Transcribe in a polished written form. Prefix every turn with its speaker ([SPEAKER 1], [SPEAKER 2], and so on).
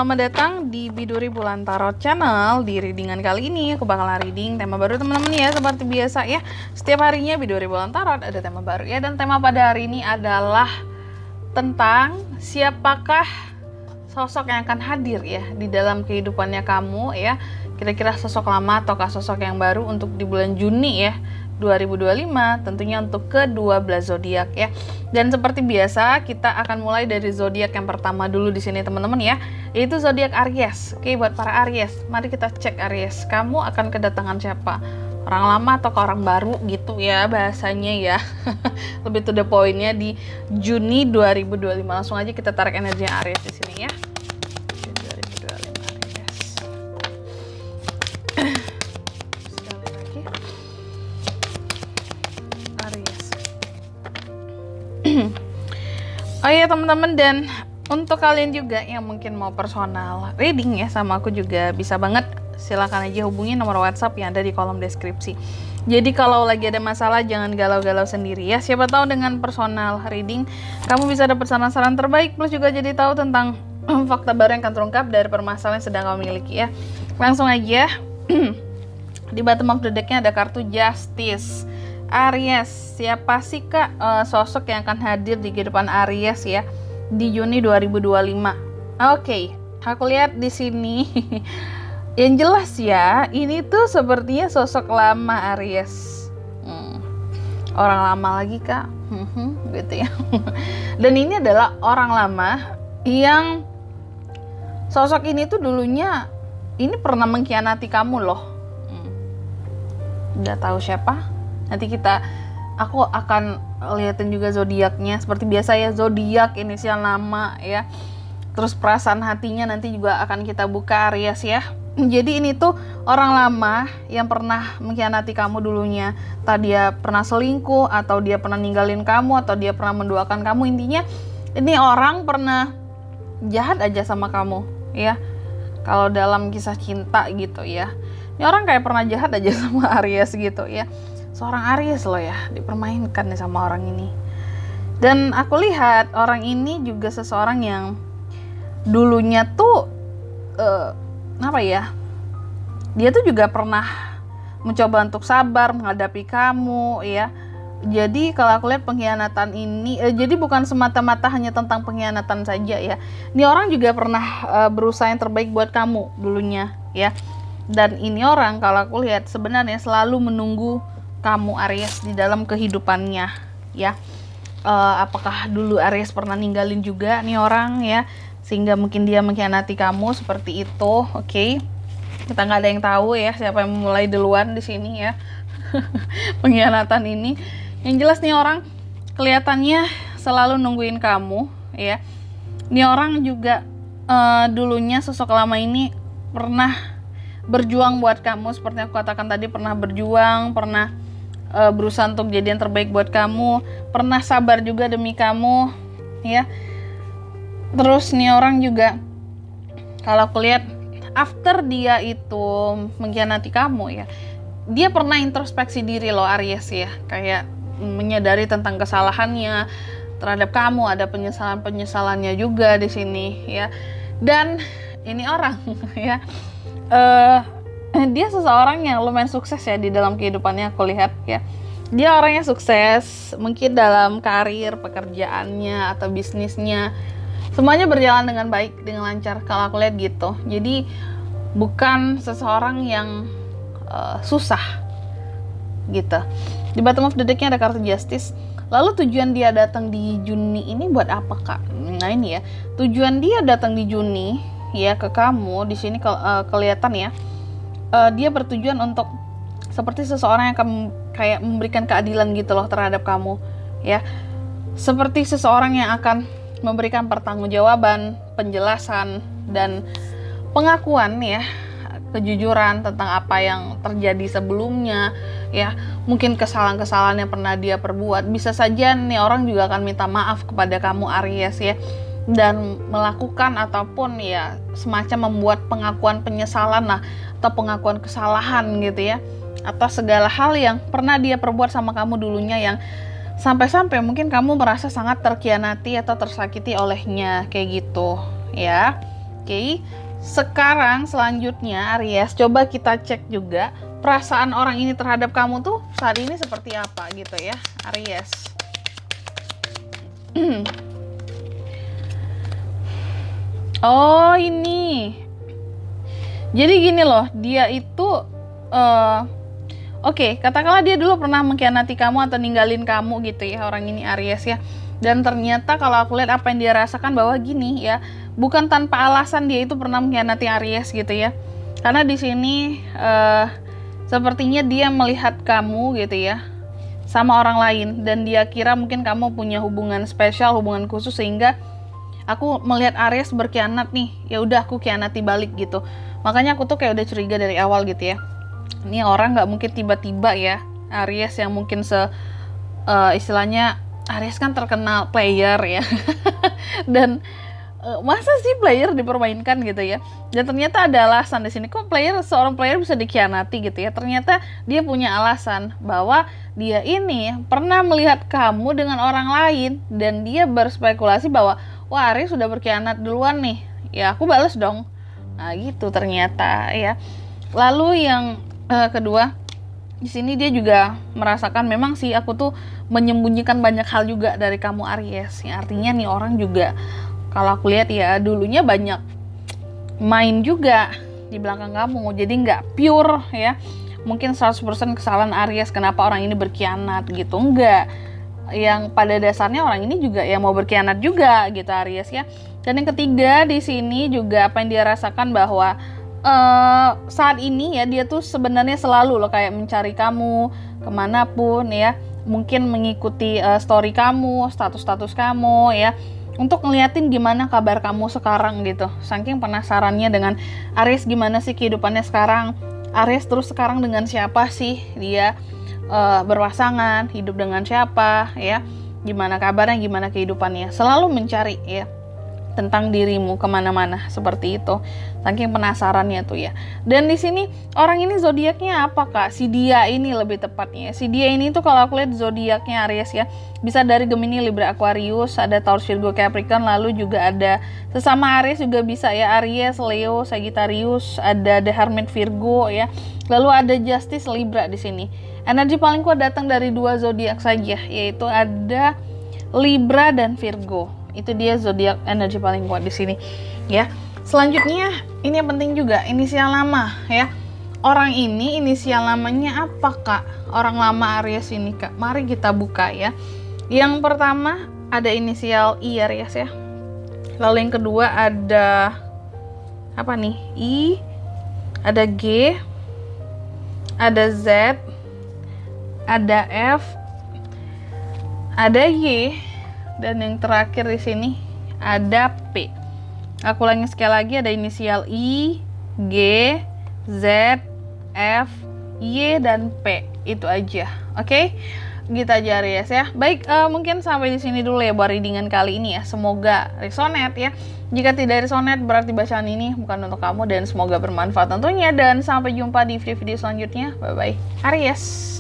[SPEAKER 1] selamat datang di Biduri Bulan Tarot Channel. Di readingan kali ini aku bakalan reading tema baru teman-teman ya. Seperti biasa ya, setiap harinya Biduri Bulan Tarot ada tema baru ya. Dan tema pada hari ini adalah tentang siapakah sosok yang akan hadir ya di dalam kehidupannya kamu ya. Kira-kira sosok lama ataukah sosok yang baru untuk di bulan Juni ya 2025, tentunya untuk ke-12 zodiak ya. Dan seperti biasa, kita akan mulai dari zodiak yang pertama dulu di sini teman-teman ya, yaitu zodiak Aries. Oke, buat para Aries, mari kita cek Aries. Kamu akan kedatangan siapa? Orang lama atau orang baru gitu ya bahasanya ya. Lebih to the point-nya di Juni 2025. Langsung aja kita tarik energi Aries di sini ya. Oh iya teman-teman, dan untuk kalian juga yang mungkin mau personal reading ya sama aku juga bisa banget, silahkan aja hubungi nomor WhatsApp yang ada di kolom deskripsi. Jadi kalau lagi ada masalah jangan galau-galau sendiri ya, siapa tahu dengan personal reading kamu bisa dapat saran-saran terbaik, plus juga jadi tahu tentang fakta baru yang akan terungkap dari permasalahan yang sedang kamu miliki ya. Langsung aja. Di bottom of the deck-nya ada kartu Justice. Aries, siapa sih kak sosok yang akan hadir di kehidupan Aries ya di Juni 2025? Oke, aku lihat di sini yang jelas ya, ini tuh sepertinya sosok lama Aries. Orang lama lagi kak, gitu ya. Dan ini adalah orang lama yang sosok ini tuh dulunya ini pernah mengkhianati kamu loh. Nggak tahu siapa. Nanti aku akan liatin juga zodiaknya. Seperti biasa ya, zodiak inisial nama ya. Terus perasaan hatinya nanti juga akan kita buka Aries ya. Jadi ini tuh orang lama yang pernah mengkhianati kamu dulunya. Entah dia pernah selingkuh, atau dia pernah ninggalin kamu, atau dia pernah menduakan kamu. Intinya ini orang pernah jahat aja sama kamu ya. Kalau dalam kisah cinta gitu ya, ini orang kayak pernah jahat aja sama Aries gitu ya. Seorang Aries loh ya, dipermainkan nih sama orang ini. Dan aku lihat orang ini juga seseorang yang dulunya tuh apa ya, dia tuh juga pernah mencoba untuk sabar menghadapi kamu ya. Jadi kalau aku lihat pengkhianatan ini jadi bukan semata-mata hanya tentang pengkhianatan saja ya. Ini orang juga pernah berusaha yang terbaik buat kamu dulunya ya. Dan ini orang kalau aku lihat sebenarnya selalu menunggu kamu Aries di dalam kehidupannya ya. Apakah dulu Aries pernah ninggalin juga nih orang ya, sehingga mungkin dia mengkhianati kamu seperti itu. Oke, kita nggak ada yang tahu ya siapa yang memulai duluan di sini ya. Pengkhianatan ini yang jelas nih orang kelihatannya selalu nungguin kamu ya. Nih orang juga dulunya sosok lama ini pernah berjuang buat kamu, seperti aku katakan tadi, pernah berjuang, pernah berusaha untuk jadi yang terbaik buat kamu, pernah sabar juga demi kamu ya. Terus nih orang juga kalau aku lihat after dia itu mengkhianati kamu ya, dia pernah introspeksi diri loh Aries ya, kayak menyadari tentang kesalahannya terhadap kamu, ada penyesalannya juga di sini ya. Dan ini orang ya, dia seseorang yang lumayan sukses ya di dalam kehidupannya, aku lihat ya. Dia orangnya sukses, mungkin dalam karir, pekerjaannya, atau bisnisnya. Semuanya berjalan dengan baik, dengan lancar kalau aku lihat gitu. Jadi bukan seseorang yang susah gitu. Di bottom of the deck-nya ada kartu Justice. Lalu tujuan dia datang di Juni ini buat apa kak? Nah ini ya, tujuan dia datang di Juni ya ke kamu di sini kelihatan ya. Dia bertujuan untuk seperti seseorang yang akan kayak memberikan keadilan gitu loh terhadap kamu ya. Seperti seseorang yang akan memberikan pertanggungjawaban, penjelasan, dan pengakuan ya, kejujuran tentang apa yang terjadi sebelumnya ya. Mungkin kesalahan-kesalahan yang pernah dia perbuat. Bisa saja nih orang juga akan minta maaf kepada kamu Aries ya, dan melakukan ataupun ya semacam membuat pengakuan penyesalan lah, atau pengakuan kesalahan gitu ya, atas segala hal yang pernah dia perbuat sama kamu dulunya, yang sampai-sampai mungkin kamu merasa sangat terkhianati atau tersakiti olehnya kayak gitu ya. Oke. Sekarang selanjutnya Aries, coba kita cek juga perasaan orang ini terhadap kamu tuh saat ini seperti apa gitu ya, Aries. Oh, ini. Jadi gini loh, dia itu oke, katakanlah dia dulu pernah mengkhianati kamu atau ninggalin kamu gitu ya, orang ini Aries ya. Dan ternyata kalau aku lihat apa yang dia rasakan bahwa gini ya, bukan tanpa alasan dia itu pernah mengkhianati Aries gitu ya. Karena di sini sepertinya dia melihat kamu gitu ya sama orang lain, dan dia kira mungkin kamu punya hubungan spesial, hubungan khusus, sehingga aku melihat Aries berkhianat nih, ya udah aku khianati balik gitu. Makanya aku tuh kayak udah curiga dari awal gitu ya. Ini orang nggak mungkin tiba-tiba ya, Aries yang mungkin istilahnya Aries kan terkenal player ya. Dan masa sih player dipermainkan gitu ya. Dan ternyata ada alasan di sini, kok seorang player bisa dikhianati gitu ya. Ternyata dia punya alasan bahwa dia ini pernah melihat kamu dengan orang lain, dan dia berspekulasi bahwa wah, Aries sudah berkhianat duluan nih, ya aku balas dong. Nah gitu ternyata ya. Lalu yang kedua, di sini dia juga merasakan memang sih aku tuh menyembunyikan banyak hal juga dari kamu Aries. Ya, artinya nih orang juga kalau aku lihat ya dulunya banyak main juga di belakang kamu. Jadi nggak pure ya. Mungkin 100% kesalahan Aries kenapa orang ini berkhianat gitu. Enggak. Yang pada dasarnya orang ini juga ya mau berkhianat juga gitu Aries ya. Dan yang ketiga di sini juga apa yang dia rasakan bahwa saat ini ya dia tuh sebenarnya selalu loh kayak mencari kamu kemanapun ya, mungkin mengikuti story kamu, status kamu ya, untuk ngeliatin gimana kabar kamu sekarang gitu. Saking penasarannya dengan Aries, gimana sih kehidupannya sekarang, Aries terus sekarang dengan siapa sih dia, berpasangan, hidup dengan siapa ya, gimana kabarnya, gimana kehidupannya, selalu mencari ya tentang dirimu kemana-mana seperti itu, saking penasarannya tuh ya. Dan di sini orang ini zodiaknya apa kak? Si dia ini lebih tepatnya. Si dia ini tuh kalau aku lihat zodiaknya Aries ya, bisa dari Gemini, Libra, Aquarius, ada Taurus, Virgo, Capricorn, lalu juga ada sesama Aries juga bisa ya, Aries, Leo, Sagittarius, ada The Hermit, Virgo ya. Lalu ada Justice, Libra di sini. Energi paling kuat datang dari 2 zodiak saja, yaitu ada Libra dan Virgo. Itu dia zodiak energi paling kuat di sini ya. Selanjutnya ini yang penting juga, inisial nama ya. Orang ini inisial namanya apa kak? Orang lama Aries ini kak. Mari kita buka ya. Yang pertama ada inisial I Aries ya. Lalu yang kedua ada apa nih? I, ada G, ada Z, ada F, ada Y, dan yang terakhir di sini ada P. Aku ulangi sekali lagi, ada inisial I, G, Z, F, Y, dan P. Itu aja. Oke? Gitu aja Aries ya. Baik, mungkin sampai di sini dulu ya buat readingan kali ini ya. Semoga resonate ya. Jika tidak resonate berarti bacaan ini bukan untuk kamu, dan semoga bermanfaat tentunya, dan sampai jumpa di video-video selanjutnya. Bye bye. Aries.